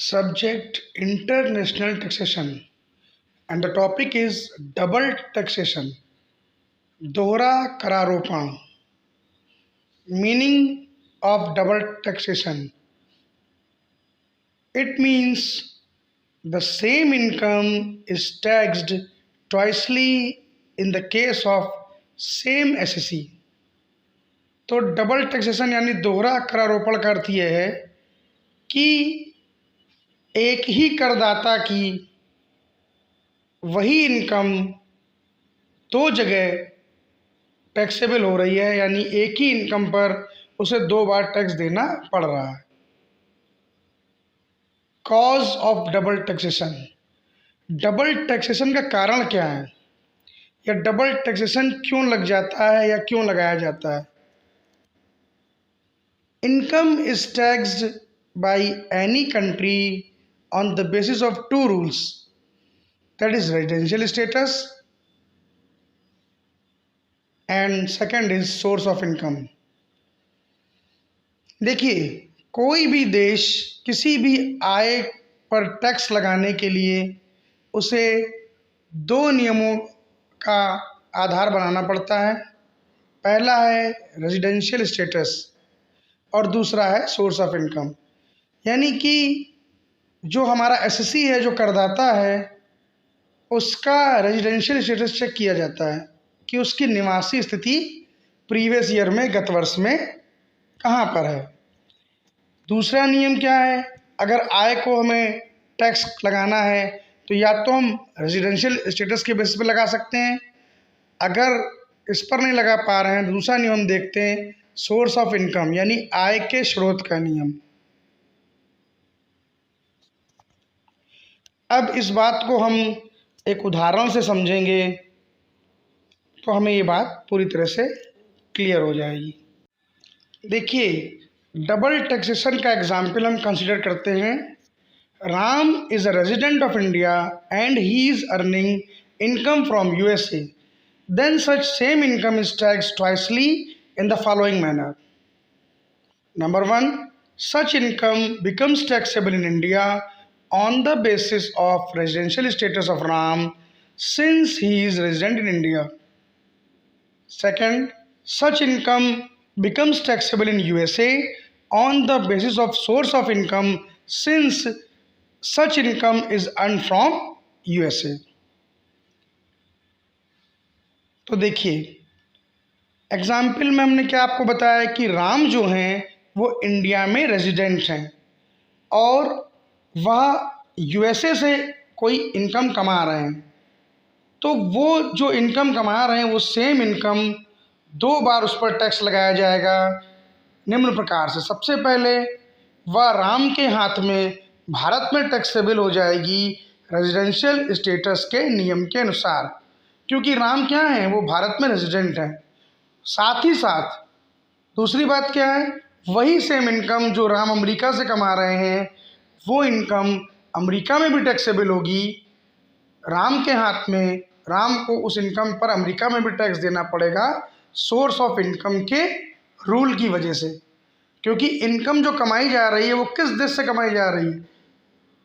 Subject international taxation, and the topic is double taxation. दोहरा करारोपण. Meaning of double taxation. It means the same income is taxed twicely in the case of same SEC. तो double taxation यानी दोहरा करारोपण का अर्थ यह है कि एक ही करदाता की वही इनकम दो जगह टैक्सेबल हो रही है, यानी एक ही इनकम पर उसे दो बार टैक्स देना पड़ रहा है. Cause of double taxation. Double taxation का कारण क्या है या डबल टैक्सेशन क्यों लग जाता है या क्यों लगाया जाता है. Income is taxed by any country on the basis of two rules, that is residential status and second is source of income. देखिए, कोई भी देश किसी भी आय पर टैक्स लगाने के लिए उसे दो नियमों का आधार बनाना पड़ता है. पहला है रेजिडेंशियल स्टेटस और दूसरा है सोर्स ऑफ इनकम. यानी कि जो हमारा एसएससी है, जो करदाता है, उसका रेजिडेंशियल स्टेटस चेक किया जाता है कि उसकी निवासी स्थिति प्रीवियस ईयर में, गत वर्ष में कहाँ पर है. दूसरा नियम क्या है, अगर आय को हमें टैक्स लगाना है तो या तो हम रेजिडेंशियल स्टेटस के बेसिस पे लगा सकते हैं, अगर इस पर नहीं लगा पा रहे हैं तो दूसरा नियम देखते हैं, सोर्स ऑफ इनकम यानी आय के स्रोत का नियम. अब इस बात को हम एक उदाहरण से समझेंगे तो हमें ये बात पूरी तरह से क्लियर हो जाएगी. देखिए, डबल टैक्सेशन का एग्जाम्पल हम कंसिडर करते हैं. Ram is a resident of India and he is earning income from USA. Then such same income is taxed twicely in the following manner. Number 1, such income becomes taxable in India on the basis of residential status of Ram since he is resident in India. Second, such income becomes taxable in USA on the basis of source of income since such income is earned from USA. तो देखिए, example में हमने क्या आपको बताया कि राम जो हैं वो इंडिया में रेजिडेंट हैं और वह यूएसए से कोई इनकम कमा रहे हैं. तो वो जो इनकम कमा रहे हैं वो सेम इनकम दो बार उस पर टैक्स लगाया जाएगा निम्न प्रकार से. सबसे पहले वह राम के हाथ में भारत में टैक्सेबल हो जाएगी रेजिडेंशियल स्टेटस के नियम के अनुसार, क्योंकि राम क्या हैं, वो भारत में रेजिडेंट हैं. साथ ही साथ दूसरी बात क्या है, वही सेम इनकम जो राम अमेरिका से कमा रहे हैं वो इनकम अमेरिका में भी टैक्सेबल होगी राम के हाथ में. राम को उस इनकम पर अमेरिका में भी टैक्स देना पड़ेगा सोर्स ऑफ इनकम के रूल की वजह से, क्योंकि इनकम जो कमाई जा रही है वो किस देश से कमाई जा रही है,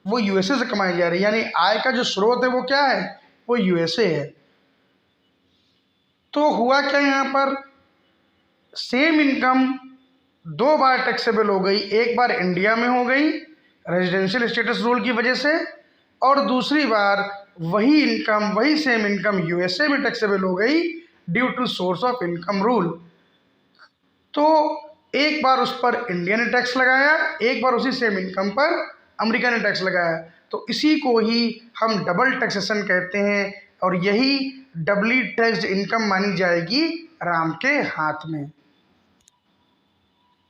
वो यूएसए से कमाई जा रही है. यानी आय का जो स्रोत है वो क्या है, वो यूएसए है. तो हुआ क्या, यहाँ पर सेम इनकम दो बार टैक्सेबल हो गई. एक बार इंडिया में हो गई रेजिडेंशियल स्टेटस रूल की वजह से और दूसरी बार वही इनकम, वही सेम इनकम यूएसए में टैक्सेबल हो गई due to source of income rule. तो एक बार उस पर इंडिया ने टैक्स लगाया, एक बार उसी सेम इनकम पर अमेरिका ने टैक्स लगाया. तो इसी को ही हम डबल टैक्सेशन कहते हैं और यही डबली टैक्स्ड इनकम मानी जाएगी राम के हाथ में.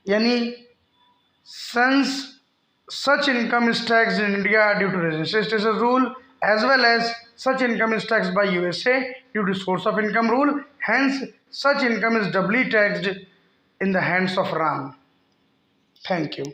यानी since such income is taxed in India due to residential status rule as well as such income is taxed by USA due to source of income rule, hence such income is doubly taxed in the hands of Ram. Thank you.